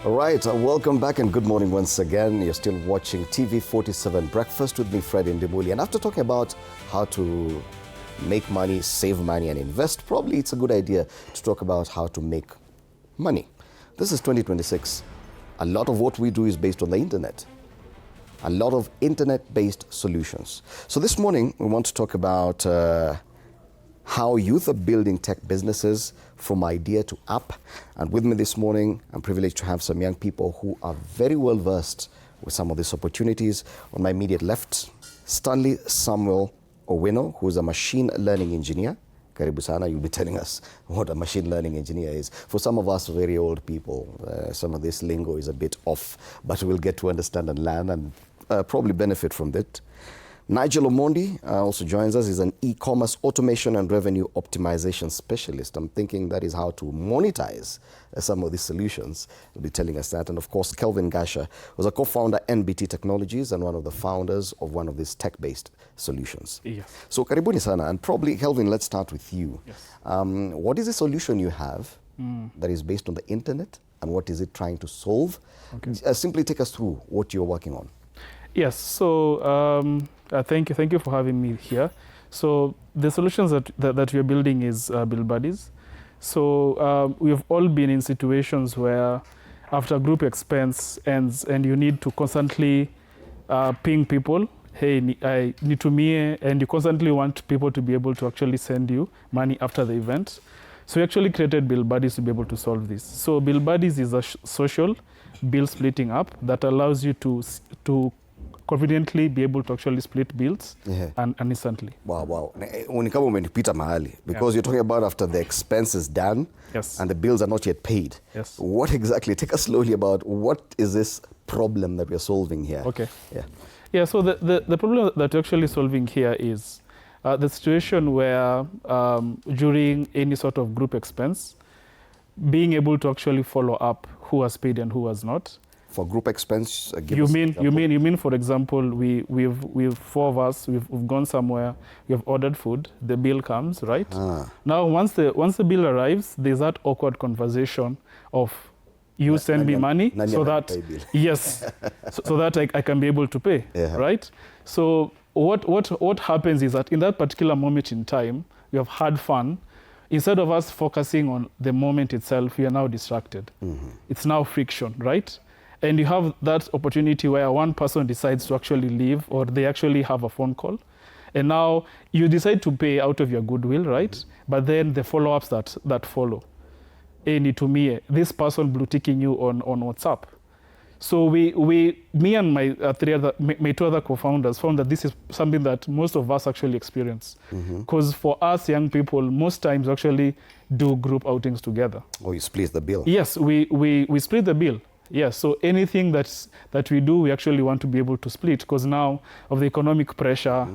All right, welcome back and good morning once again. You're still watching TV47 Breakfast with me, Fred Indimuli. And after talking about how to make money, save money and invest, probably it's a good idea to talk about how to make money. This is 2026. A lot of what we do is based on the internet. A lot of internet-based solutions. So this morning, we want to talk about how youth are building tech businesses from idea to app. And with me this morning, I'm privileged to have some young people who are very well versed with some of these opportunities. On my immediate left, Stanley Samuel Owino, who is a machine learning engineer. Karibu sana, you'll be telling us what a machine learning engineer is. For some of us very old people, some of this lingo is a bit off, but we'll get to understand and learn and probably benefit from it. Nigel Omondi also joins us. He's an e-commerce automation and revenue optimization specialist. I'm thinking that is how to monetize some of these solutions. He'll be telling us that. And of course, Kelvin Gasha was a co-founder NBT Technologies and one of the founders of one of these tech-based solutions. Yes. So karibuni sana. And probably, Kelvin, let's start with you. Yes. What is the solution you have that is based on the internet and what is it trying to solve? Okay. Simply take us through what you're working on. Yes, so thank you for having me here. So the solutions that we are building is Build Buddies. So we have all been in situations where after group expense ends and you need to constantly ping people, hey, I need to me, and you constantly want people to be able to actually send you money after the event. So we actually created Build Buddies to be able to solve this. So Build Buddies is a social bill splitting app that allows you to conveniently be able to actually split bills and instantly. Wow. When you come home and Peter Mahali, because you're talking about after the expense is done and the bills are not yet paid. Yes. What exactly, take us slowly about what is this problem that we're solving here? Okay. Yeah, so the problem that we're actually solving here is the situation where during any sort of group expense, being able to actually follow up who has paid and who has not. For group expense, you mean for example, we've four of us, we've gone somewhere, we have ordered food, the bill comes, right? Now once the bill arrives, there's that awkward conversation of you send me money so that so that I can be able to pay, right? So what happens is that in that particular moment in time, we have had fun. Instead of us focusing on the moment itself, we are now distracted. It's now friction, right? And you have that opportunity where one person decides to actually leave or they actually have a phone call. And now you decide to pay out of your goodwill, right? But then the follow-ups that follow. Any to me, this person blue ticking you on WhatsApp. So me and my two other co-founders found that this is something that most of us actually experience. Because for us young people, most times actually do group outings together. Oh, you split the bill? Yes, we split the bill. Yes, so anything that we do, we actually want to be able to split because now of the economic pressure,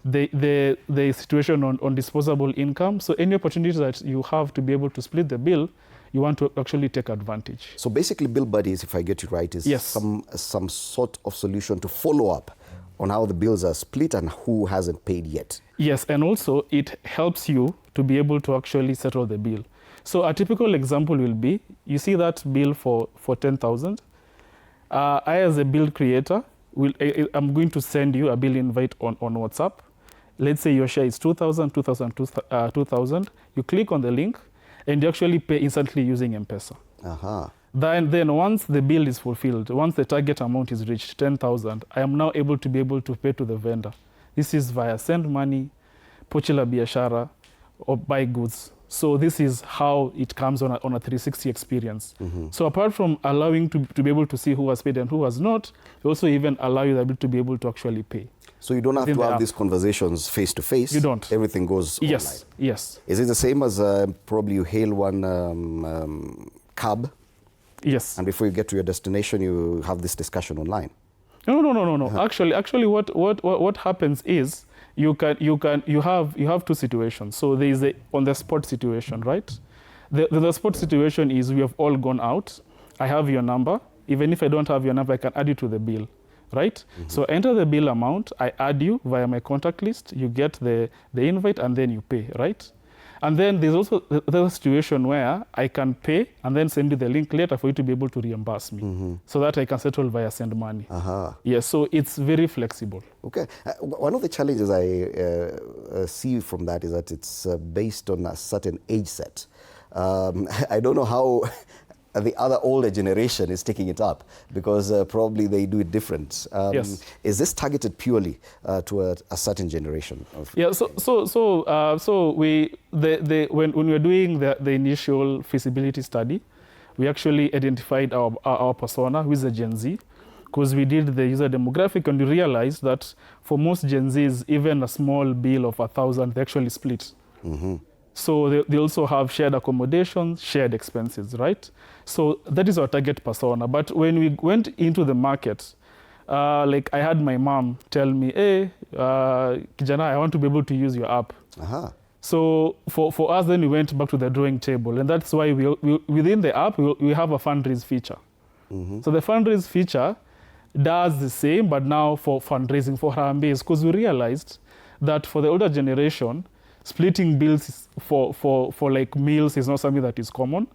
the situation on disposable income. So any opportunity that you have to be able to split the bill, you want to actually take advantage. So basically Build Buddies, if I get you right, is some sort of solution to follow up on how the bills are split and who hasn't paid yet. Yes, and also it helps you to be able to actually settle the bill. So a typical example will be, you see that bill for 10,000. I as a bill creator, I'm going to send you a bill invite on WhatsApp. Let's say your share is 2,000. You click on the link and you actually pay instantly using M-Pesa. Then once the bill is fulfilled, once the target amount is reached, 10,000, I am now able to pay to the vendor. This is via send money, pochi la biashara, or buy goods. So this is how it comes on a 360 experience. So apart from allowing to be able to see who has paid and who has not, we also even allow you to be able to actually pay. So you don't have to have these conversations face to face? You don't. Everything goes online? Yes. Is it the same as probably you hail one cab? Yes. And before you get to your destination, you have this discussion online? No. Actually, what happens is you have two situations. So there is on the spot situation, right? The spot situation is we have all gone out. I have your number. Even if I don't have your number, I can add you to the bill, right? So enter the bill amount. I add you via my contact list. You get the invite and then you pay, right? And then there's also the situation where I can pay and then send you the link later for you to be able to reimburse me so that I can settle via send money. Yes, so it's very flexible. Okay. One of the challenges I see from that is that it's based on a certain age set. I don't know how the other older generation is taking it up, because probably they do it different. Yes. Is this targeted purely to a certain generation? Yeah. So when we were doing the initial feasibility study, we actually identified our persona, who is a Gen Z, because we did the user demographic, and we realized that for most Gen Zs, even a small bill of 1,000, they actually split. So they also have shared accommodation, shared expenses, right? So that is our target persona. But when we went into the market, like I had my mom tell me, hey, Kijana, I want to be able to use your app. So for us, then we went back to the drawing table. And that's why within the app, we have a fundraise feature. So the fundraise feature does the same, but now for fundraising for Harambee, because we realized that for the older generation, splitting bills for like meals is not something that is common.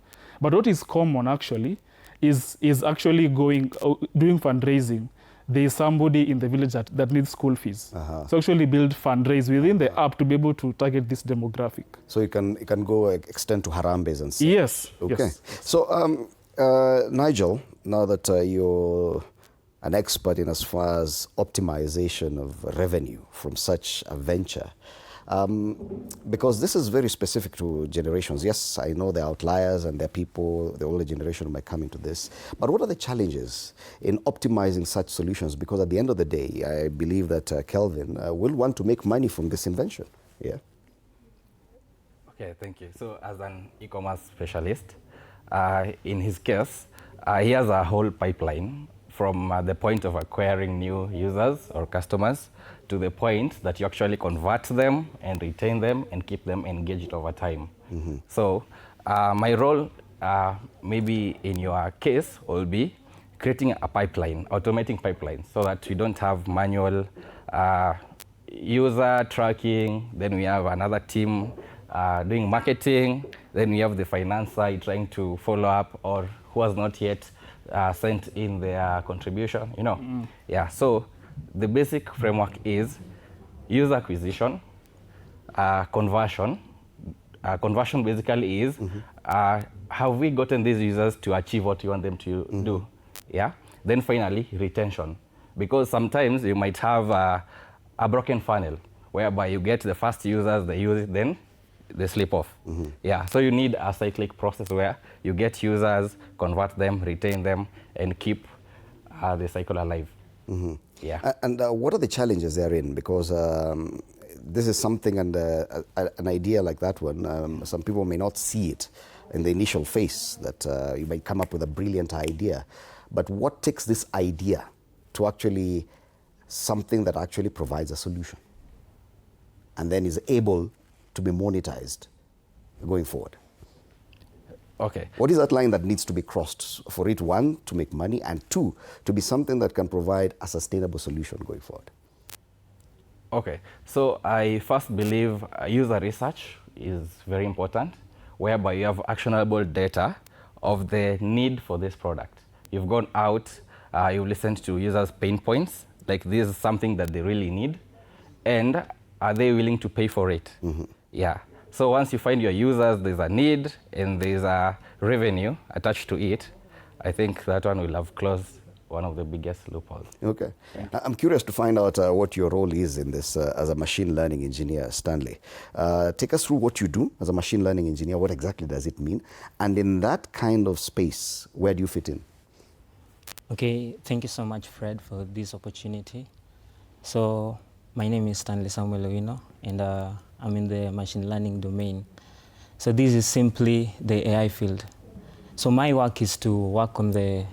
But what is common actually is actually doing fundraising. There is somebody in the village that needs school fees. So actually build fundraise within the app to be able to target this demographic. So it can go extend to Harambees and such. Yes. Okay. Yes. So Nigel, now that you're an expert in as far as optimization of revenue from such a venture, because this is very specific to generations. Yes, I know there are outliers and there are people, the older generation might come into this. But what are the challenges in optimizing such solutions? Because at the end of the day, I believe that Kelvin will want to make money from this invention. Yeah. Okay, thank you. So as an e-commerce specialist, in his case, he has a whole pipeline from the point of acquiring new users or customers to the point that you actually convert them and retain them and keep them engaged over time. So my role, maybe in your case, will be creating a pipeline, automating pipeline, so that we don't have manual user tracking. Then we have another team doing marketing. Then we have the finance side trying to follow up, or who has not yet sent in their contribution, you know. Yeah, so the basic framework is user acquisition, conversion. Conversion basically is, have we gotten these users to achieve what you want them to do? Yeah. Then finally, retention. Because sometimes you might have a broken funnel whereby you get the first users, they use it, then they slip off. Yeah, so you need a cyclic process where you get users, convert them, retain them, and keep the cycle alive. Yeah. And what are the challenges therein? Because this is something, and an idea like that one, some people may not see it in the initial phase, that you might come up with a brilliant idea. But what takes this idea to actually something that actually provides a solution and then is able to be monetized going forward? Okay. What is that line that needs to be crossed for it, one, to make money, and two, to be something that can provide a sustainable solution going forward? Okay, so I first believe user research is very important, whereby you have actionable data of the need for this product. You've gone out, you've listened to users' pain points, like this is something that they really need, and are they willing to pay for it? Yeah. So once you find your users, there's a need and there's a revenue attached to it, I think that one will have closed one of the biggest loopholes. Okay. Yeah. I'm curious to find out what your role is in this as a machine learning engineer, Stanley. Take us through what you do as a machine learning engineer. What exactly does it mean? And in that kind of space, where do you fit in? Okay, thank you so much, Fred, for this opportunity. So my name is Stanley Samuel Owino, and I'm in the machine learning domain. So this is simply the AI field. So my work is to work on the,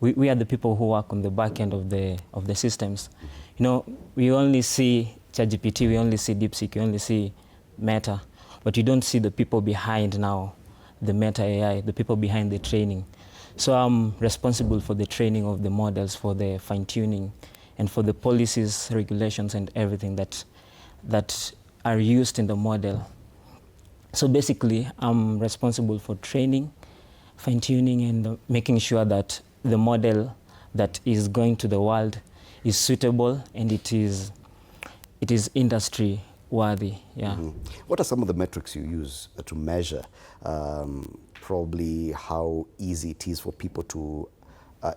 we are the people who work on the back end of the systems. You know, we only see ChatGPT, we only see DeepSeek, we only see Meta, but you don't see the people behind now, the Meta AI, the people behind the training. So I'm responsible for the training of the models, for the fine-tuning, and for the policies, regulations, and everything that are used in the model. So basically, I'm responsible for training, fine-tuning, and making sure that the model that is going to the world is suitable and it is industry worthy. Yeah. What are some of the metrics you use to measure probably how easy it is for people to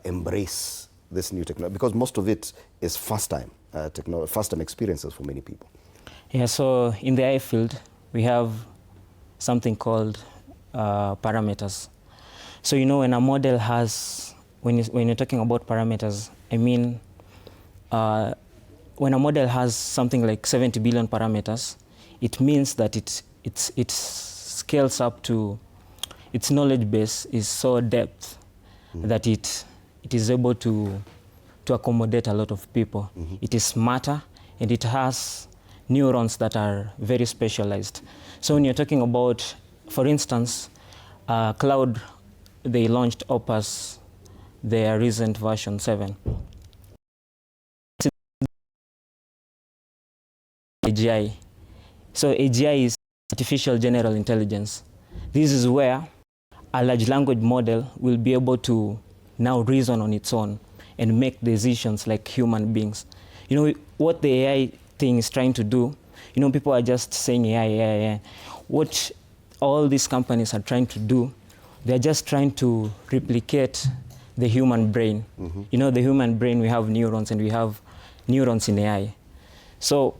embrace this new technology? Because most of it is first-time first-time experiences for many people. Yeah, so in the AI field, we have something called parameters. So you know, when a model has, when you're talking about parameters, I mean, when a model has something like 70 billion parameters, it means that it scales up to, its knowledge base is so depth that it is able to accommodate a lot of people. It is smarter, and it has neurons that are very specialized. So when you're talking about, for instance, cloud, they launched Opus, their recent version 7. AGI. So AGI is artificial general intelligence. This is where a large language model will be able to now reason on its own and make decisions like human beings. You know, what the AI thing is trying to do, you know, people are just saying AI. What all these companies are trying to do, they're just trying to replicate the human brain. You know, the human brain, we have neurons, and we have neurons in AI. So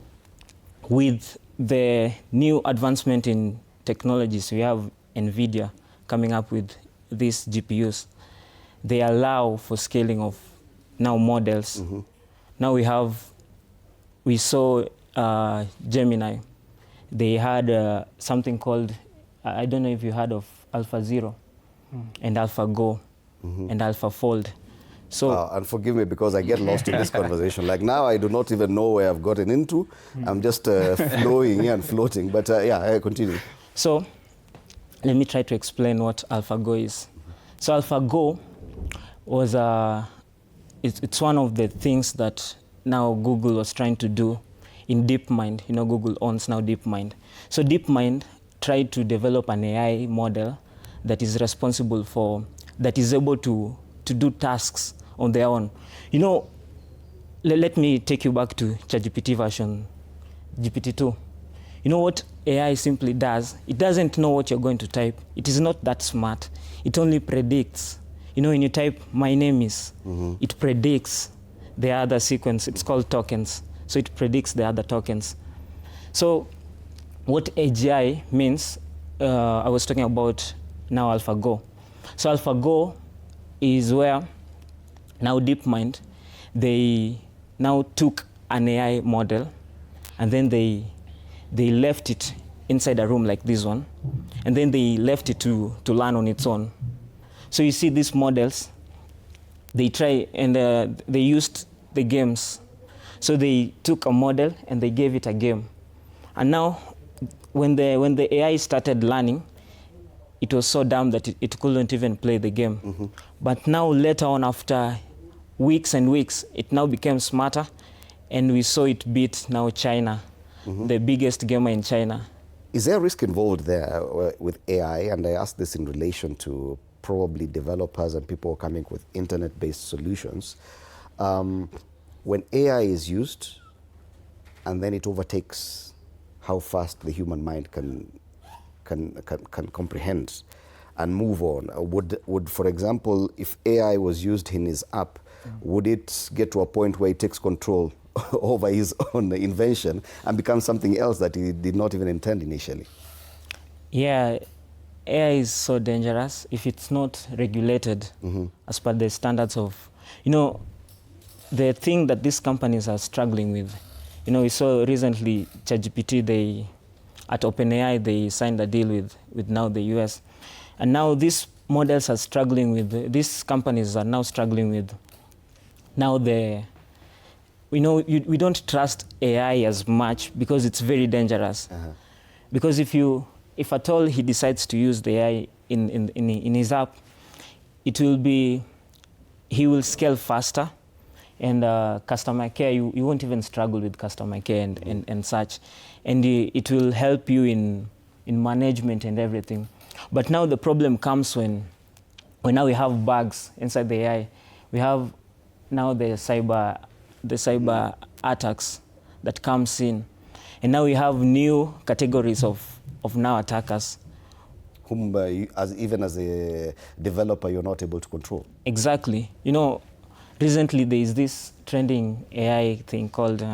with the new advancement in technologies, we have NVIDIA coming up with these GPUs. They allow for scaling of now models. Now we saw Gemini. They had something called, I don't know if you heard of AlphaZero and AlphaGo and AlphaFold. So, and forgive me because I get lost in this conversation. Like now I do not even know where I've gotten into. I'm just flowing and floating. But yeah, I continue. So let me try to explain what AlphaGo is. So AlphaGo was it's one of the things that now Google was trying to do in DeepMind. You know, Google owns now DeepMind. So DeepMind tried to develop an AI model that is responsible for, that is able to do tasks on their own. You know, let me take you back to ChatGPT version GPT-2. You know what AI simply does? It doesn't know what you're going to type. It is not that smart. It only predicts. You know, when you type, my name is, it predicts the other sequence. It's called tokens. So it predicts the other tokens. So what AGI means, I was talking about now AlphaGo. So AlphaGo is where now DeepMind, they now took an AI model and then they left it inside a room like this one, and then they left it to learn on its own. So you see these models, they try and they used the games. So they took a model and they gave it a game. And now when the AI started learning, it was so dumb that it couldn't even play the game. But now later on, after weeks and weeks, it now became smarter, and we saw it beat now China, the biggest gamer in China. Is there a risk involved there with AI? And I ask this in relation to probably developers and people coming with internet-based solutions. When AI is used and then it overtakes how fast the human mind can comprehend and move on. Would, for example, if AI was used in his app, would it get to a point where it takes control over his own invention and becomes something else that he did not even intend initially? Yeah, AI is so dangerous if it's not regulated as per the standards of, you know, the thing that these companies are struggling with. You know, we saw recently ChatGPT, at OpenAI, they signed a deal with now the US. And now these models are struggling with, these companies are now struggling with now we don't trust AI as much because it's very dangerous. Because if at all he decides to use the AI in his app, he will scale faster, and customer care, you won't even struggle with customer care and such. And it will help you in in management and everything. But now the problem comes when now we have bugs inside the AI. We have now the cyber attacks that comes in. And now we have new categories of now attackers. Whom even as a developer, you're not able to control. Exactly. You know, recently there is this trending AI thing called,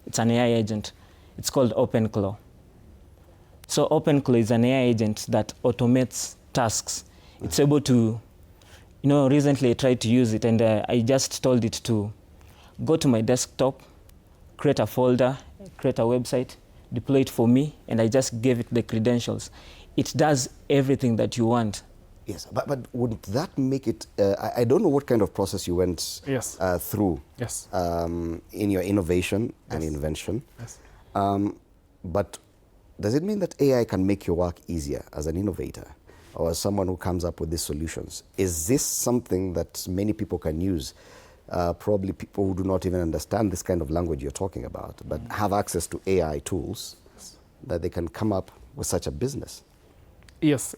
it's an AI agent. It's called OpenClaw. So OpenClaw is an AI agent that automates tasks. It's able to, you know, recently I tried to use it and I just told it to go to my desktop, create a folder, create a website, deploy it for me, and I just gave it the credentials. It does everything that you want. Yes, but wouldn't that make it, I don't know what kind of process you went through in your innovation and invention. Yes. But does it mean that AI can make your work easier as an innovator or as someone who comes up with these solutions? Is this something that many people can use? Probably people who do not even understand this kind of language you're talking about, but have access to AI tools that they can come up with such a business. Yes,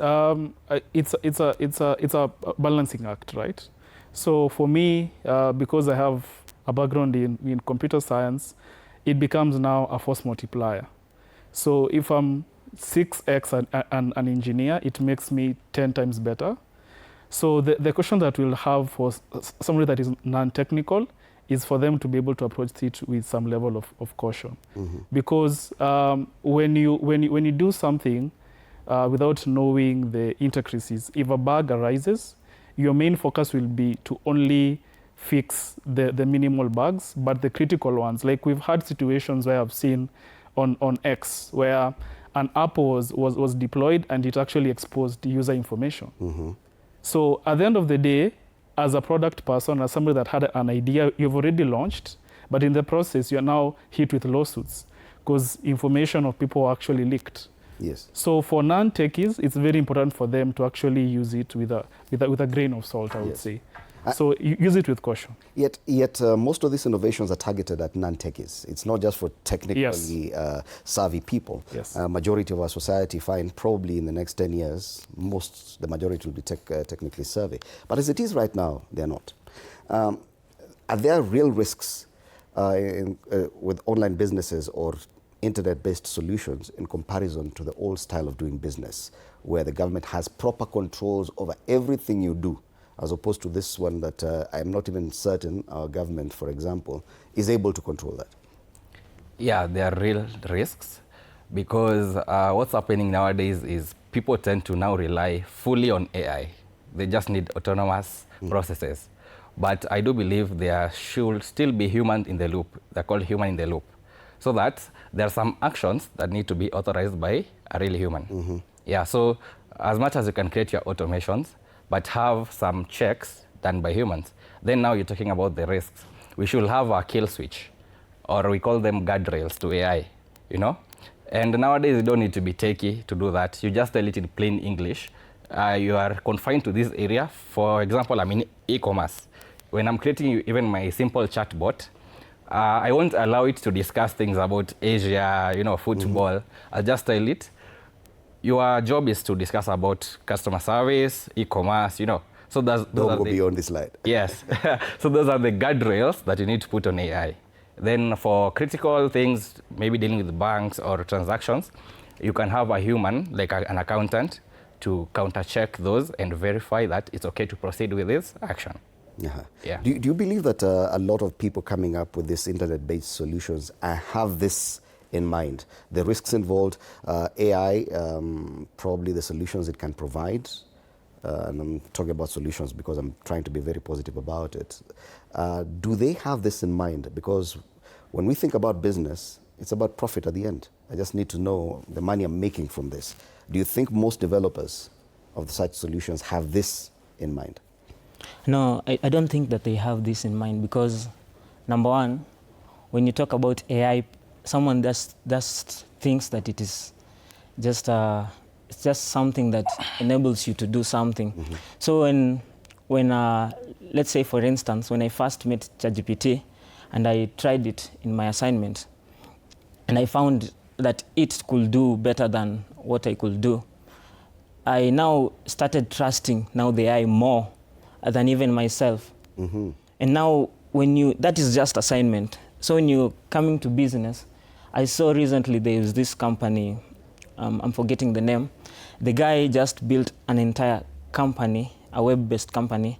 it's a balancing act, right? So for me, because I have a background in computer science, it becomes now a force multiplier. So if I'm 6x an engineer, it makes me 10 times better. So the question that we'll have for somebody that is non-technical is for them to be able to approach it with some level of caution. Because when you do something without knowing the intricacies, if a bug arises, your main focus will be to only fix the minimal bugs, but the critical ones. Like we've had situations where I've seen on X where an app was deployed and it actually exposed user information. So at the end of the day, as a product person, as somebody that had an idea you've already launched, but in the process you're now hit with lawsuits because information of people are actually leaked. Yes. So for non-techies, it's very important for them to actually use it with a grain of salt, I would say. So use it with caution. Yet most of these innovations are targeted at non-techies. It's not just for technically savvy people. Yes. Majority of our society find probably in the next 10 years, the majority will be technically savvy. But as it is right now, they're not. Are there real risks with online businesses or internet-based solutions in comparison to the old style of doing business, where the government has proper controls over everything you do, as opposed to this one that I'm not even certain our government, for example, is able to control that? Yeah, there are real risks because what's happening nowadays is people tend to now rely fully on AI. They just need autonomous processes. But I do believe there should still be human in the loop. They're called human in the loop. So that there are some actions that need to be authorized by a real human. Yeah, so as much as you can create your automations, but have some checks done by humans, then now you're talking about the risks. We should have a kill switch, or we call them guardrails to AI, you know? And nowadays you don't need to be techie to do that. You just tell it in plain English. You are confined to this area. For example, I'm in e-commerce. When I'm creating even my simple chatbot, I won't allow it to discuss things about Asia, you know, football. I'll just tell it, your job is to discuss about customer service, e-commerce, you know. So those don't go beyond this slide. Yes. So those are the guardrails that you need to put on AI. Then for critical things, maybe dealing with banks or transactions, you can have a human, like an accountant, to counter-check those and verify that it's okay to proceed with this action. Yeah. Do you believe that a lot of people coming up with these internet-based solutions have this in mind? The risks involved, AI, probably the solutions it can provide, and I'm talking about solutions because I'm trying to be very positive about it. Do they have this in mind? Because when we think about business, it's about profit at the end. I just need to know the money I'm making from this. Do you think most developers of such solutions have this in mind? No, I don't think that they have this in mind because, number one, when you talk about AI, someone just thinks that it is just it's just something that enables you to do something. So when let's say, for instance, when I first met ChatGPT and I tried it in my assignment, and I found that it could do better than what I could do, I now started trusting now the AI more than even myself. Mm-hmm. And now that is just assignment. So when you're coming to business, I saw recently there is this company, I'm forgetting the name. The guy just built an entire company, a web-based company,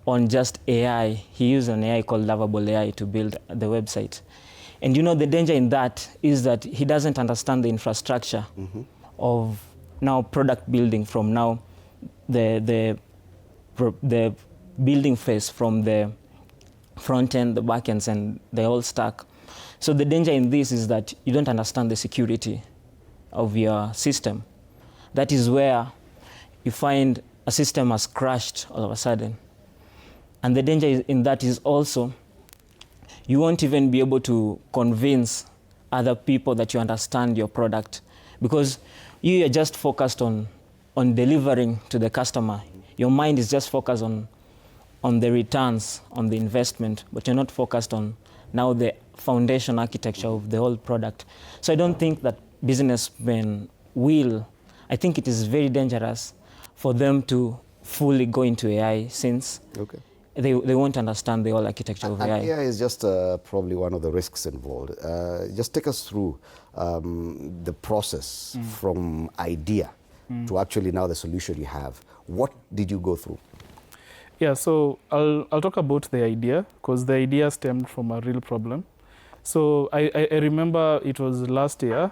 on just AI. He used an AI called Lovable AI to build the website. And you know, the danger in that is that he doesn't understand the infrastructure of now product building, from now the building phase, from the front end, the back ends, and the whole stack. So the danger in this is that you don't understand the security of your system. That is where you find a system has crashed all of a sudden. And the danger in that is also you won't even be able to convince other people that you understand your product, because you are just focused on delivering to the customer. Your mind is just focused on the returns on the investment, but you're not focused on now the foundation architecture of the whole product. So I don't think that businessmen will. I think it is very dangerous for them to fully go into AI, since they won't understand the whole architecture of AI. AI is just probably one of the risks involved. Just take us through the process from idea to actually now the solution you have. What did you go through? Yeah, so I'll talk about the idea, because the idea stemmed from a real problem. So I remember it was last year,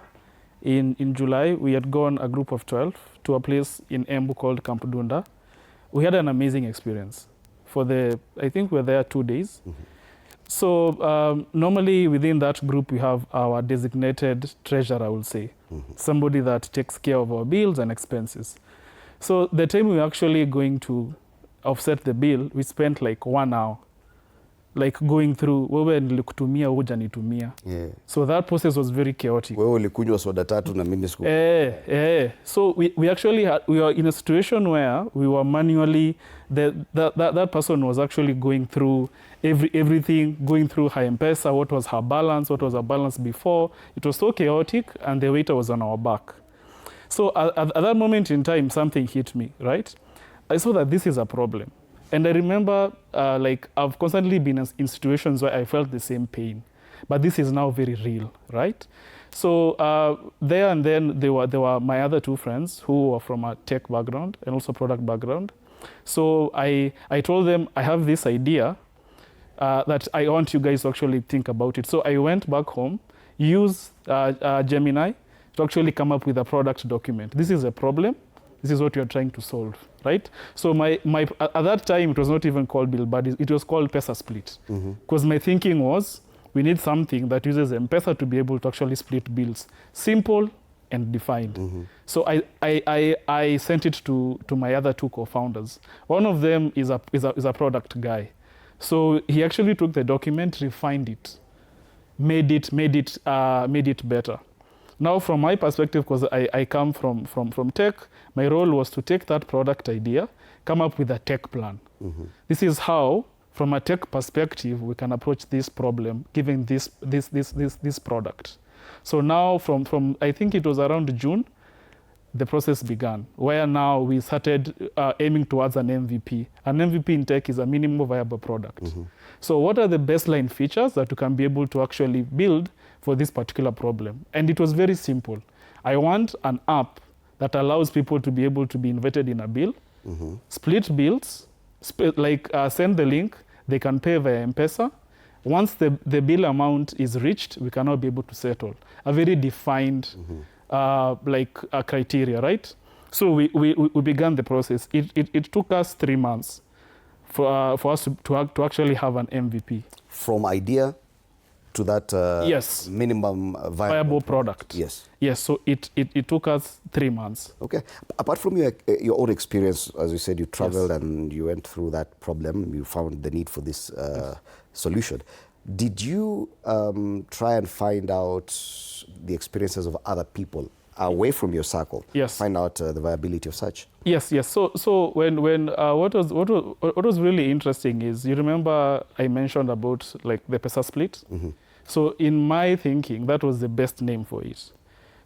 in July, we had gone a group of 12 to a place in Embu called Camp Dunda. We had an amazing experience. I think we were there 2 days. So normally within that group, we have our designated treasurer, I will say, somebody that takes care of our bills and expenses. So the time we were actually going to offset the bill, we spent like 1 hour, like going through, wewe nilikutumia hujanitumia. Yeah. So that process was very chaotic. Wewe ulikunywa soda 3 na mimi siku. So we actually we were in a situation where we were manually, that person was actually going through everything, going through her M-Pesa, what was her balance before. It was so chaotic, and the waiter was on our back. So at that moment in time, something hit me, right? I saw that this is a problem. And I remember, like, I've constantly been in situations where I felt the same pain. But this is now very real, right? So there and then, there were my other 2 friends who were from a tech background and also product background. So I told them, I have this idea that I want you guys to actually think about it. So I went back home, used Gemini to actually come up with a product document. This is a problem. This is what you're trying to solve, right? So at that time, it was not even called Bill Buddies. It was called Pesa Split. Because my thinking was, we need something that uses M-Pesa to be able to actually split bills. Simple and defined. So I sent it to my other 2 co-founders. One of them is a product guy. So he actually took the document, refined it, made it better. Now, from my perspective, because I come from tech, my role was to take that product idea, come up with a tech plan. This is how, from a tech perspective, we can approach this problem, given this product. So now, from I think it was around June, the process began, where now we started aiming towards an MVP. An MVP in tech is a minimum viable product. So what are the baseline features that you can be able to actually build for this particular problem? And it was very simple. I want an app that allows people to be able to be invited in a bill, split bills, send the link, they can pay via M-Pesa. Once the bill amount is reached, we can now be able to settle. A very defined criteria, right? So we began the process. It took us 3 months for us to actually have an MVP. From idea to that yes, minimum viable product. Yes. Yes, so it took us 3 months. Okay. Apart from your own experience, as you said, you traveled and you went through that problem, you found the need for this solution. Did you try and find out the experiences of other people away from your circle? Yes. Find out the viability of such? Yes. So when what was really interesting is, you remember I mentioned about like the Pesa Split? So in my thinking, that was the best name for it.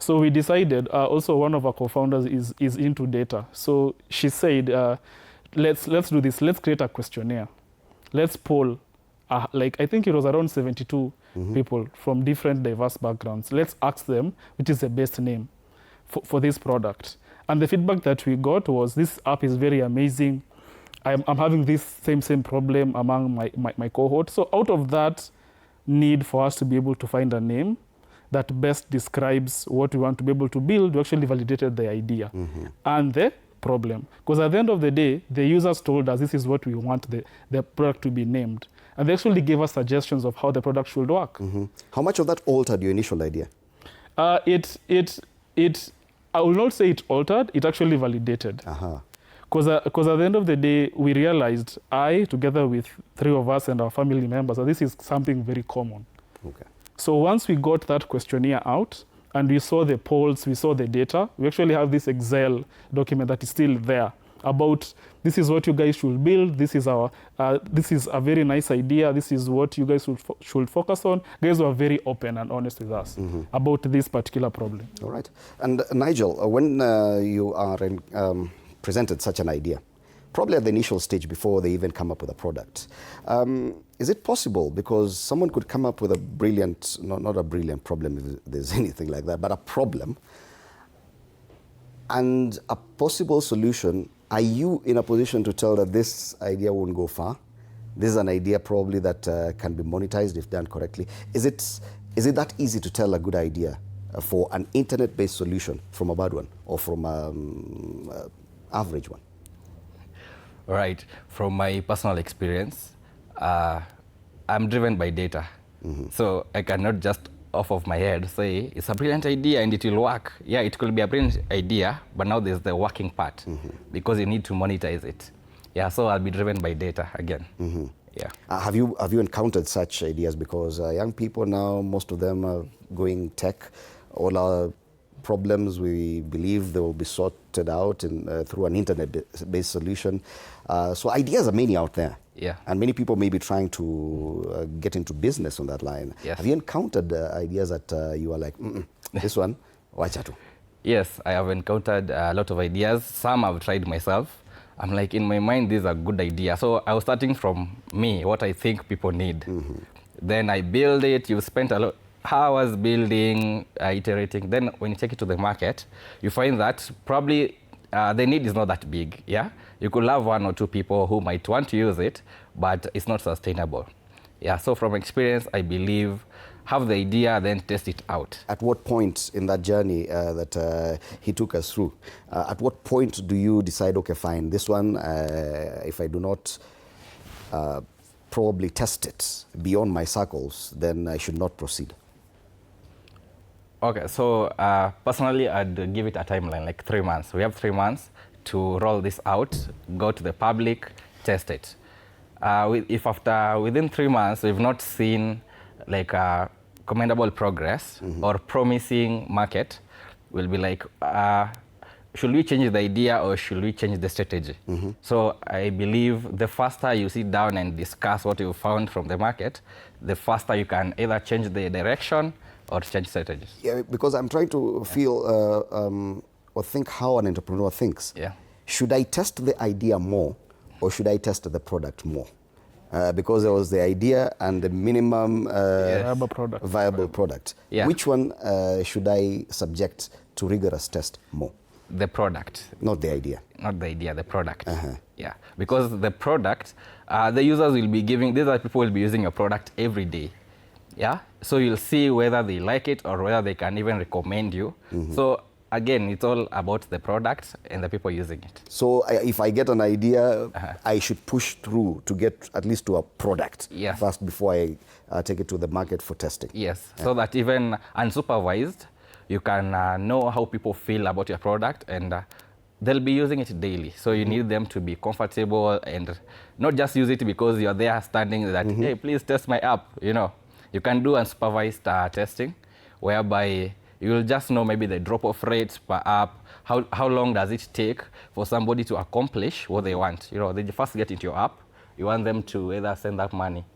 So we decided, also one of our co-founders is into data. So she said, let's do this. Let's create a questionnaire. Let's poll, like I think it was around 72 people from different diverse backgrounds. Let's ask them which is the best name for this product. And the feedback that we got was, this app is very amazing. I'm having this same problem among my cohort. So out of that need for us to be able to find a name that best describes what we want to be able to build, we actually validated the idea and the problem. Because at the end of the day, the users told us this is what we want the product to be named. And they actually gave us suggestions of how the product should work. How much of that altered your initial idea? I will not say it altered, it actually validated. Because at the end of the day, we realized, together with 3 of us and our family members, that this is something very common. Okay. So once we got that questionnaire out, and we saw the polls, we saw the data, we actually have this Excel document that is still there about, this is what you guys should build, this is a very nice idea, this is what you guys should focus on. Guys were very open and honest with us about this particular problem. All right. And Nigel, when you are presented such an idea, probably at the initial stage before they even come up with a product, is it possible, because someone could come up with a brilliant, not a brilliant problem if there's anything like that, but a problem and a possible solution, are you in a position to tell that this idea won't go far? This is an idea probably that can be monetized if done correctly. Is it that easy to tell a good idea for an internet-based solution from a bad one or from an average one? Right. From my personal experience, I'm driven by data. So I cannot just off of my head say it's a brilliant idea and it will work. Yeah, it could be a brilliant idea, but now there's the working part because you need to monetize it. Yeah, so I'll be driven by data again. Yeah. Have you encountered such ideas? Because young people now, most of them are going tech. All our problems, we believe they will be sorted out through an internet-based solution. So ideas are many out there. Yeah. And many people may be trying to get into business on that line. Yes. Have you encountered ideas that you are like, this one, wacha tu? Yes, I have encountered a lot of ideas. Some I've tried myself. I'm like, in my mind, this is a good idea. So I was starting from me, what I think people need. Then I build it. You've spent a lot hours building, iterating. Then when you take it to the market, you find that probably the need is not that big. Yeah, you could have 1 or 2 people who might want to use it, but it's not sustainable. Yeah, so from experience, I believe have the idea, then test it out. At what point in that journey that he took us through, at what point do you decide, okay, fine, this one, if I do not probably test it beyond my circles, then I should not proceed? Okay, so personally, I'd give it a timeline, like 3 months. We have 3 months to roll this out, go to the public, test it. If within 3 months, we've not seen like commendable progress or promising market, we'll be like, should we change the idea or should we change the strategy? So I believe the faster you sit down and discuss what you found from the market, the faster you can either change the direction or change strategies. Yeah, because I'm trying to feel or think how an entrepreneur thinks. Yeah. Should I test the idea more or should I test the product more? Because there was the idea and the minimum viable product. Yeah. Which one should I subject to rigorous test more? The product. Not the idea. Not the idea, the product. Yeah, because the product, the users will be giving, these are people will be using your product every day. Yeah, so you'll see whether they like it or whether they can even recommend you. So again, it's all about the product and the people using it. So if I get an idea, I should push through to get at least to a product first before I take it to the market for testing. Yes, so that even unsupervised, you can know how people feel about your product and they'll be using it daily. So you need them to be comfortable and not just use it because you're there standing that, hey, please test my app, you know. You can do unsupervised testing whereby you will just know maybe the drop-off rate per app, how long does it take for somebody to accomplish what they want. You know, they first get into your app, you want them to either send that money.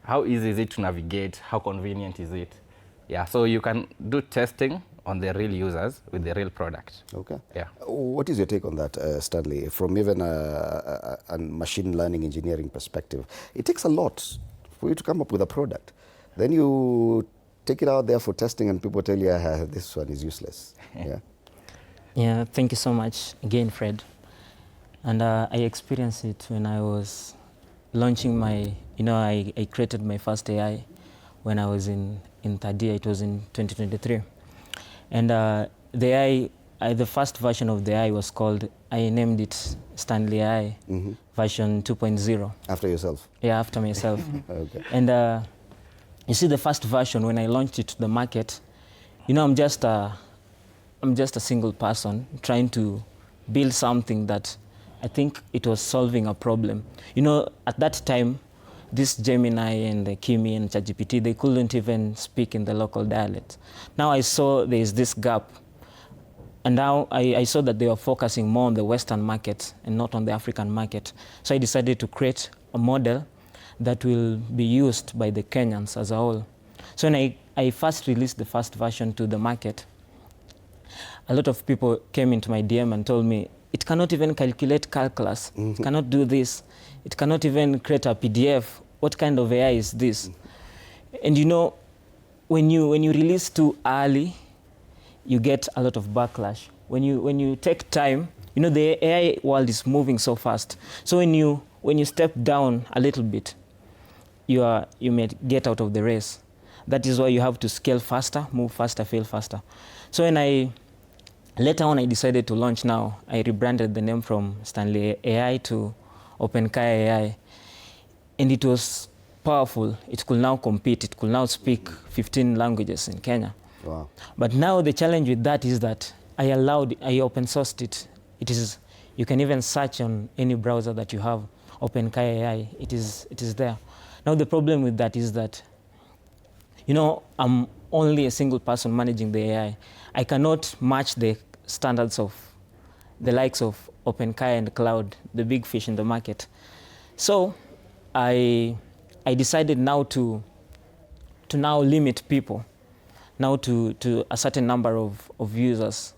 How easy is it to navigate? How convenient is it? Yeah, so you can do testing on the real users with the real product. Okay. Yeah. What is your take on that, Stanley? From even a machine learning engineering perspective, it takes a lot for you to come up with a product. Then you take it out there for testing and people tell you, this one is useless. Yeah. Yeah, thank you so much again, Fred. And I experienced it when I was launching my, I created my first AI when I was in third year. It was in 2023. And the first version of the AI was called, I named it Stanley AI version 2.0. After yourself? Yeah, after myself. Okay. And you see, the first version, when I launched it to the market, I'm just a single person trying to build something that I think it was solving a problem. At that time, this Gemini and Kimi and ChatGPT, they couldn't even speak in the local dialect. Now I saw there's this gap. And now I saw that they were focusing more on the Western market and not on the African market. So I decided to create a model that will be used by the Kenyans as a whole. So when I first released the first version to the market, a lot of people came into my DM and told me, it cannot even calculate calculus, it cannot do this, it cannot even create a PDF. What kind of AI is this? And when you release too early, you get a lot of backlash. When you take time, the AI world is moving so fast. So when you step down a little bit, you may get out of the race. That is why you have to scale faster, move faster, fail faster. So later on I decided to launch now. I rebranded the name from Stanley AI to OpenKai AI. And it was powerful. It could now compete. It could now speak 15 languages in Kenya. Wow. But now the challenge with that is that I open sourced it. You can even search on any browser that you have, OpenKai AI, it is there. Now the problem with that is that, I'm only a single person managing the AI. I cannot match the standards of the likes of OpenKai and Cloud, the big fish in the market. So I decided now to now limit people, now to a certain number of users.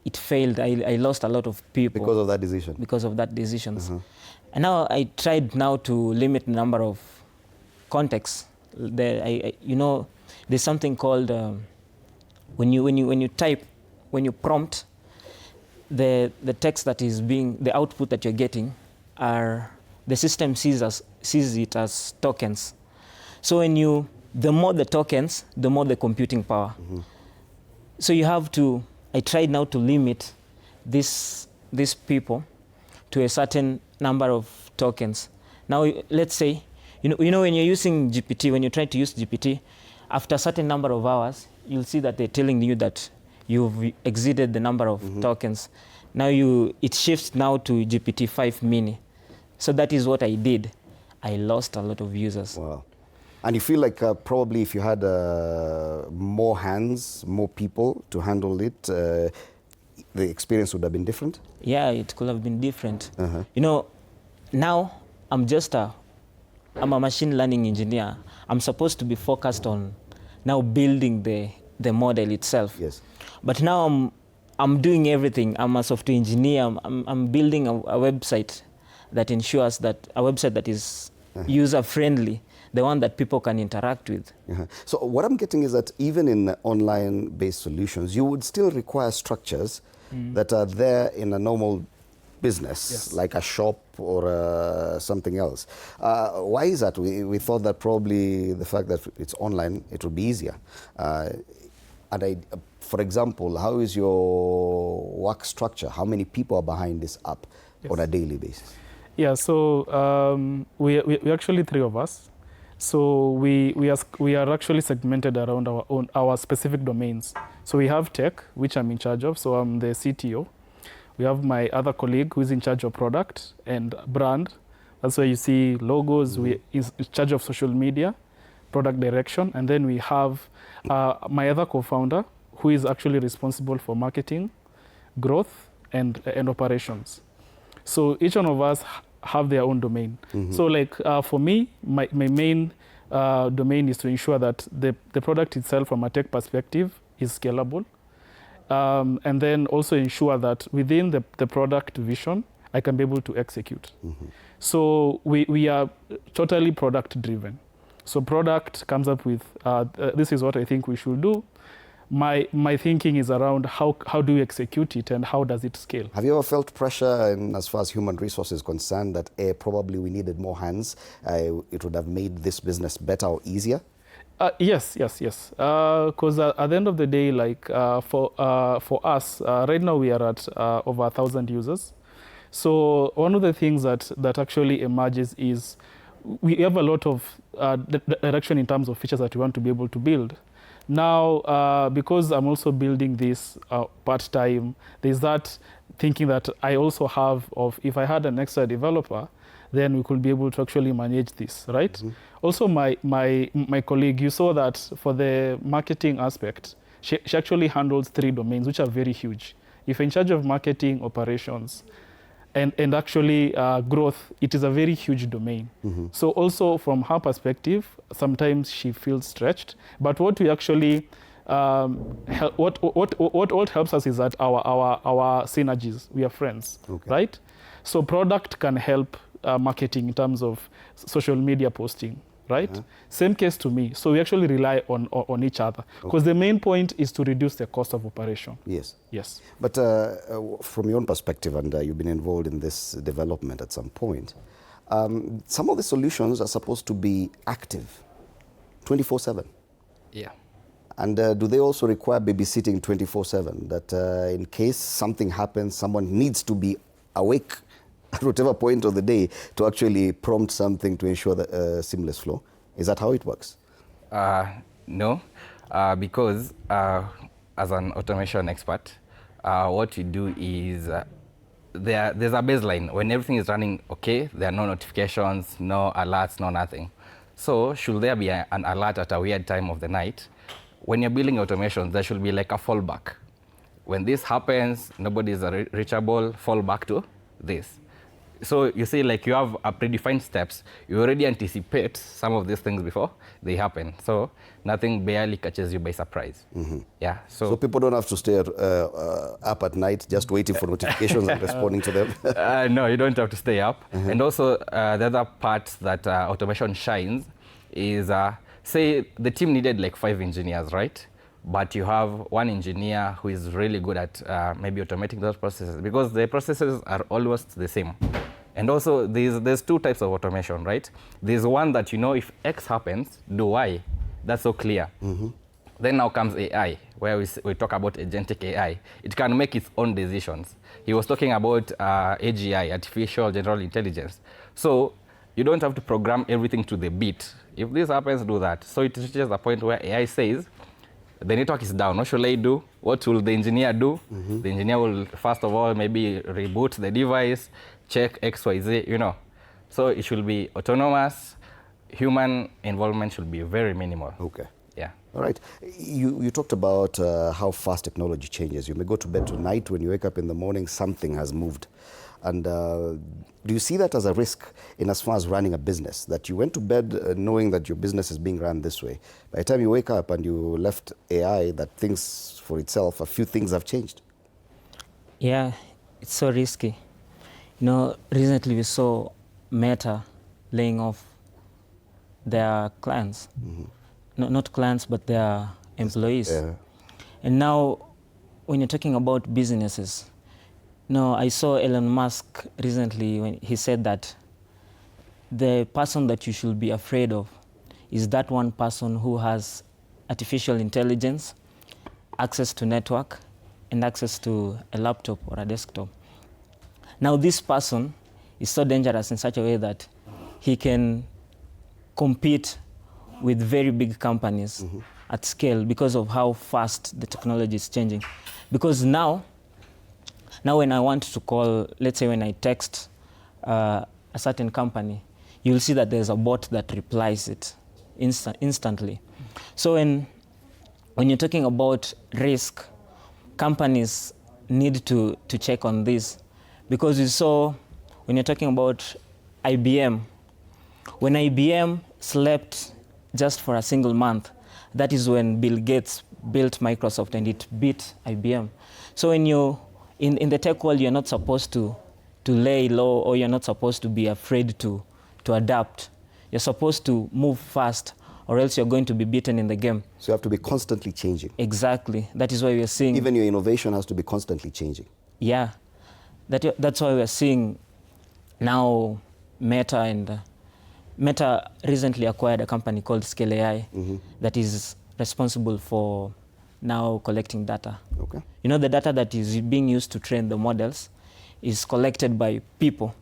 It failed. I lost a lot of people. Because of that decision? Because of that decisions. And now I tried now to limit the number of contexts. There's something called, when you prompt, the text that is the output that you're getting the system sees it as tokens. So the more the tokens, the more the computing power. So I tried now to limit these people to a certain number of tokens. Now, let's say, when you're using GPT, when you try to use GPT, after a certain number of hours, you'll see that they're telling you that you've exceeded the number of tokens. Now it shifts now to GPT-5 mini. So that is what I did. I lost a lot of users. Wow. And you feel like probably if you had more hands, more people to handle it, the experience would have been different? Yeah, it could have been different. Now I'm a machine learning engineer. I'm supposed to be focused on now building the model itself. Yes. But now I'm doing everything. I'm a software engineer. I'm building a website that ensures that a website that is user-friendly, the one that people can interact with. So what I'm getting is that even in online-based solutions, you would still require structures that are there in a normal business, like a shop or something else. Why is that? We thought that probably the fact that it's online, it would be easier. For example, how is your work structure? How many people are behind this app on a daily basis? Yeah, so we actually 3 of us. So we are actually segmented around our specific domains. So we have tech, which I'm in charge of. So I'm the CTO. We have my other colleague who is in charge of product and brand. That's where you see logos. We is in charge of social media, product direction, and then we have my other co-founder who is actually responsible for marketing, growth, and operations. So each one of us have their own domain. So like for me, my main domain is to ensure that the product itself from a tech perspective is scalable. And then also ensure that within the product vision, I can be able to execute. So we are totally product driven. So product comes up with, this is what I think we should do. My thinking is around how do we execute it and how does it scale? Have you ever felt pressure in, as far as human resources is concerned, that probably we needed more hands? It would have made this business better or easier? Yes. Because at the end of the day, like for us, right now we are at over 1,000 users. So one of the things that actually emerges is we have a lot of direction in terms of features that we want to be able to build. Now, because I'm also building this part-time, there's that thinking that I also have of if I had an extra developer, then we could be able to actually manage this, right? Also, my colleague, you saw that for the marketing aspect, she actually handles 3 domains, which are very huge. If you're in charge of marketing, operations, and actually growth, it is a very huge domain. So also from her perspective, sometimes she feels stretched. But what we actually, what helps us is that our synergies, we are friends, right? So product can help marketing in terms of social media posting, right? Same case to me. So we actually rely on each other because the main point is to reduce the cost of operation. Yes. But from your own perspective, and you've been involved in this development at some point, some of the solutions are supposed to be active 24/7. Yeah. And do they also require babysitting 24/7? That in case something happens, someone needs to be awake at whatever point of the day to actually prompt something to ensure the seamless flow. Is that how it works? No, because as an automation expert, what you do is there's a baseline. When everything is running okay, there are no notifications, no alerts, no nothing. So should there be an alert at a weird time of the night, when you're building automation, there should be like a fallback. When this happens, nobody is reachable, fall back to this. So you see, like you have a predefined steps. You already anticipate some of these things before they happen. So nothing barely catches you by surprise. Yeah. So people don't have to stay up at night just waiting for notifications and responding to them? No, you don't have to stay up. And also the other part that automation shines is, say the team needed like 5 engineers, right? But you have 1 engineer who is really good at maybe automating those processes because the processes are always the same. And also there's 2 types of automation, right? There's one that, you know, if X happens, do Y. That's so clear. Then now comes AI, where we talk about agentic AI. It can make its own decisions. He was talking about AGI, artificial general intelligence. So you don't have to program everything to the beat. If this happens, do that. So it reaches a point where AI says, the network is down. What should I do? What will the engineer do? The engineer will, first of all, maybe reboot the device, check XYZ, you know. So it should be autonomous. Human involvement should be very minimal. Okay. Yeah. All right. You talked about how fast technology changes. You may go to bed tonight, when you wake up in the morning, something has moved. And do you see that as a risk in as far as running a business, that you went to bed knowing that your business is being run this way? By the time you wake up and you left AI that thinks for itself, a few things have changed. Yeah, it's so risky. You know, recently we saw Meta laying off their clients. No, not clients, but their employees. And now, when you're talking about businesses, no, I saw Elon Musk recently when he said that the person that you should be afraid of is that one person who has artificial intelligence, access to network, and access to a laptop or a desktop. Now this person is so dangerous in such a way that he can compete with very big companies at scale because of how fast the technology is changing. Because now when I want to call, let's say when I text a certain company, you'll see that there's a bot that replies it instantly. So when you're talking about risk, companies need to check on this. Because you saw, when you're talking about IBM, when IBM slept just for a single month, that is when Bill Gates built Microsoft and it beat IBM. So when you in the tech world, you're not supposed to lay low, or you're not supposed to be afraid to adapt. You're supposed to move fast, or else you're going to be beaten in the game. So you have to be constantly changing. Exactly. That is why we are seeing... Even your innovation has to be constantly changing. Yeah. That's why we are seeing now Meta, and Meta recently acquired a company called Scale AI that is responsible for now collecting data. Okay. You know, the data that is being used to train the models is collected by people.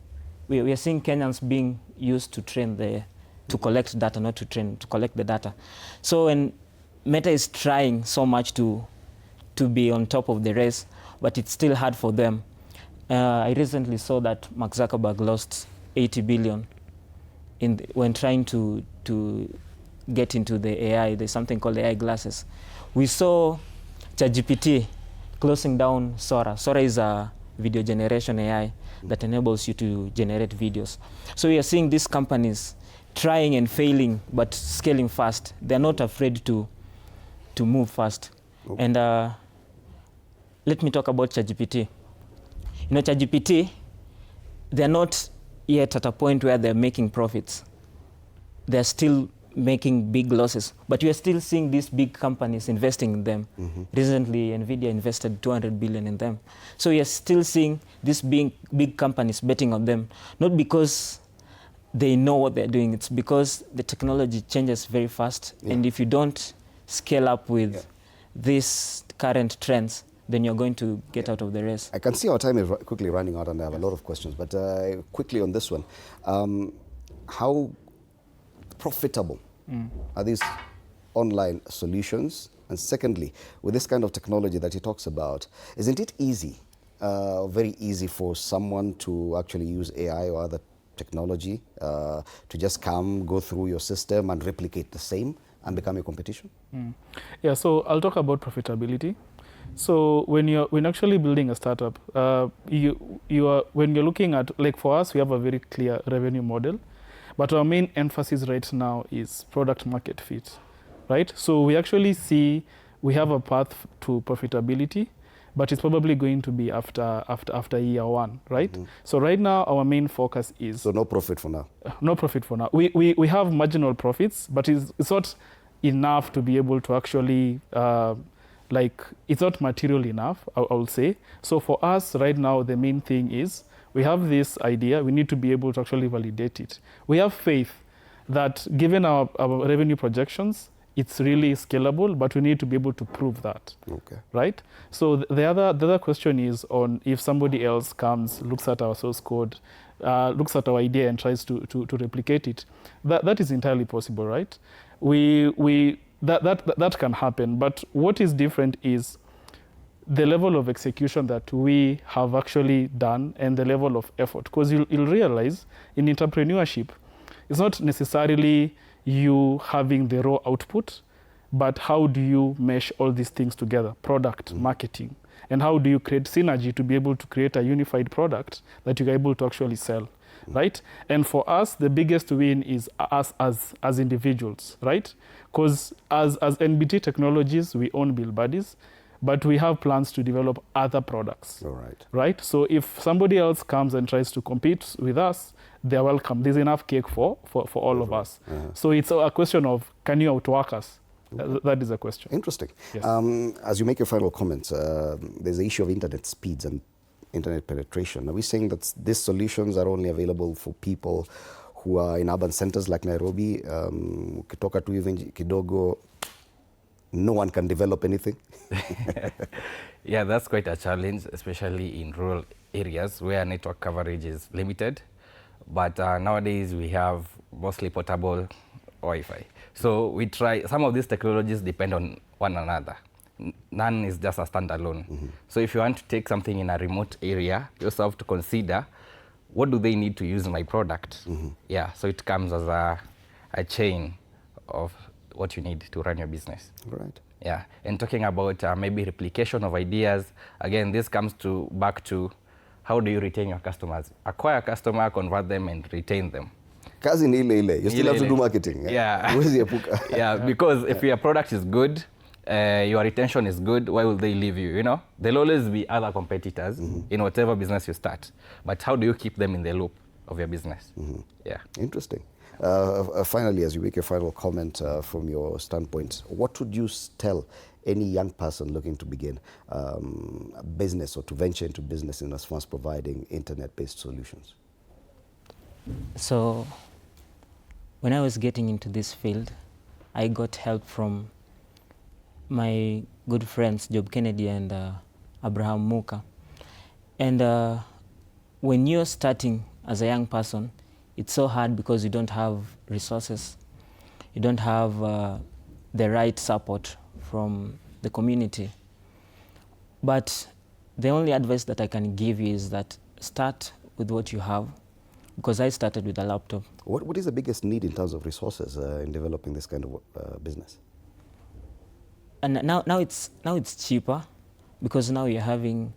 We are seeing Kenyans being used to train to collect data, not to train, to collect the data. So when Meta is trying so much to be on top of the race, but it's still hard for them. I recently saw that Mark Zuckerberg lost 80 billion when trying to get into the AI. There's something called AI glasses. We saw ChatGPT closing down Sora. Sora is a video generation AI that enables you to generate videos. So we are seeing these companies trying and failing, but scaling fast. They're not afraid to move fast. Okay. And let me talk about ChatGPT. You know, ChatGPT, they're not yet at a point where they're making profits. They're still making big losses, but we are still seeing these big companies investing in them. Recently, NVIDIA invested 200 billion in them. So we are still seeing these big companies betting on them, not because they know what they're doing, it's because the technology changes very fast. And if you don't scale up with these current trends, then you're going to get out of the race. I can see our time is quickly running out and I have a lot of questions, but quickly on this one, how profitable are these online solutions? And secondly, with this kind of technology that he talks about, isn't it easy, very easy for someone to actually use AI or other technology to just come, go through your system and replicate the same and become a competition? Yeah, so I'll talk about profitability. So when you're actually building a startup, when you're looking at, like for us, we have a very clear revenue model, but our main emphasis right now is product market fit, right? So we actually see we have a path to profitability, but it's probably going to be after year one, right? So right now our main focus is... So no profit for now? No profit for now. We have marginal profits, but it's not enough to be able to actually... it's not material enough, I will say. So for us right now, the main thing is we have this idea, we need to be able to actually validate it. We have faith that given our revenue projections, it's really scalable, but we need to be able to prove that, right? So the other question is on if somebody else comes, looks at our source code, looks at our idea and tries to replicate it, that is entirely possible, right? That can happen, but what is different is the level of execution that we have actually done and the level of effort. Because you'll realize in entrepreneurship, it's not necessarily you having the raw output, but how do you mesh all these things together, product, marketing, and how do you create synergy to be able to create a unified product that you're able to actually sell. Right? And for us, the biggest win is us as individuals, right? Because as NBT Technologies, we own Bill Buddies, but we have plans to develop other products. All right. Right? So if somebody else comes and tries to compete with us, they're welcome. There's enough cake for all of us. So it's a question of, can you outwork us? That is a question. Interesting. Yes. As you make your final comments, there's the issue of internet speeds and internet penetration. Are we saying that these solutions are only available for people who are in urban centers like Nairobi? Ukitoka tu hivi kidogo, no one can develop anything? Yeah, that's quite a challenge, especially in rural areas where network coverage is limited. But nowadays we have mostly portable Wi-Fi. So we try, some of these technologies depend on one another. None is just a standalone. So if you want to take something in a remote area, you also have to consider what do they need to use my product. Yeah, so it comes as a chain of what you need to run your business. Right. Yeah, and talking about maybe replication of ideas, again, this comes back to how do you retain your customers? Acquire a customer, convert them, and retain them. Kazi ni ile ile. You still have to do marketing. Yeah. Yeah, because if your product is good, your retention is good, why will they leave you? You know, there'll always be other competitors in whatever business you start. But how do you keep them in the loop of your business? Yeah. Interesting. Finally, as you make your final comment from your standpoint, what would you tell any young person looking to begin a business or to venture into business in as far as providing internet-based solutions? So when I was getting into this field, I got help from my good friends, Job Kennedy and Abraham Muka. And when you're starting as a young person, it's so hard because you don't have resources. You don't have the right support from the community. But the only advice that I can give you is that start with what you have, because I started with a laptop. What is the biggest need in terms of resources in developing this kind of business? And now it's cheaper, because now you're having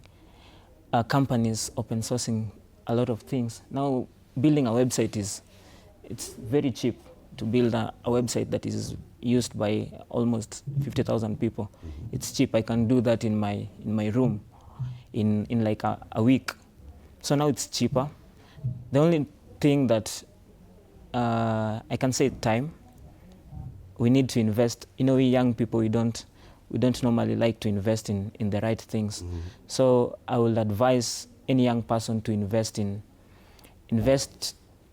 companies open sourcing a lot of things. Now building a website it's very cheap to build a website that is used by almost 50,000 people. It's cheap. I can do that in my room in like a week. So now it's cheaper. The only thing that I can say, time. We need to invest. You know, we young people, we don't normally like to invest in the right things. So I will advise any young person to invest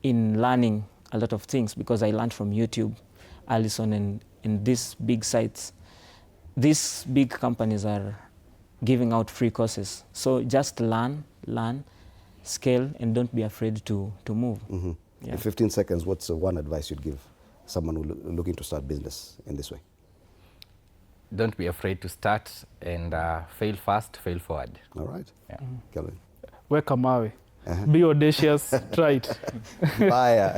in learning a lot of things, because I learned from YouTube, Allison, and in these big sites. These big companies are giving out free courses. So just learn, scale, and don't be afraid to move. Yeah. In 15 seconds, what's one advice you'd give someone who's looking to start business in this way? Don't be afraid to start, and fail fast, fail forward. All right. Yeah. Kelvin. Weka mawe. Be audacious, try it. Mbaya.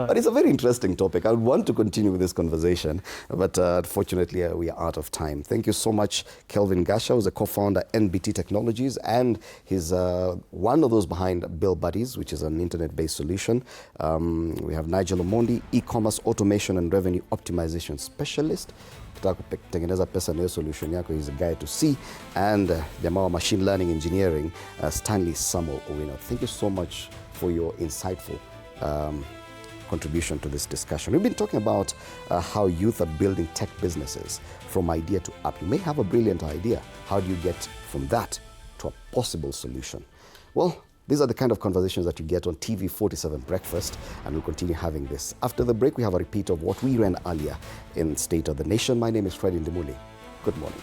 But it's a very interesting topic. I would want to continue with this conversation, but unfortunately we are out of time. Thank you so much, Kelvin Gasha, who's a co-founder NBT Technologies, and he's one of those behind Bill Buddies, which is an internet-based solution. We have Nigel Omondi, e-commerce automation and revenue optimization specialist. Kutengeneza pesa na solution yako, is a guy to see, and jamaa wa machine learning engineering, Stanley Samuel Owino. Thank you so much for your insightful contribution to this discussion. We've been talking about how youth are building tech businesses from idea to app. You may have a brilliant idea. How do you get from that to a possible solution? Well, these are the kind of conversations that you get on TV47 Breakfast, and we'll continue having this. After the break, we have a repeat of what we ran earlier in State of the Nation. My name is Fred Indimuli. Good morning.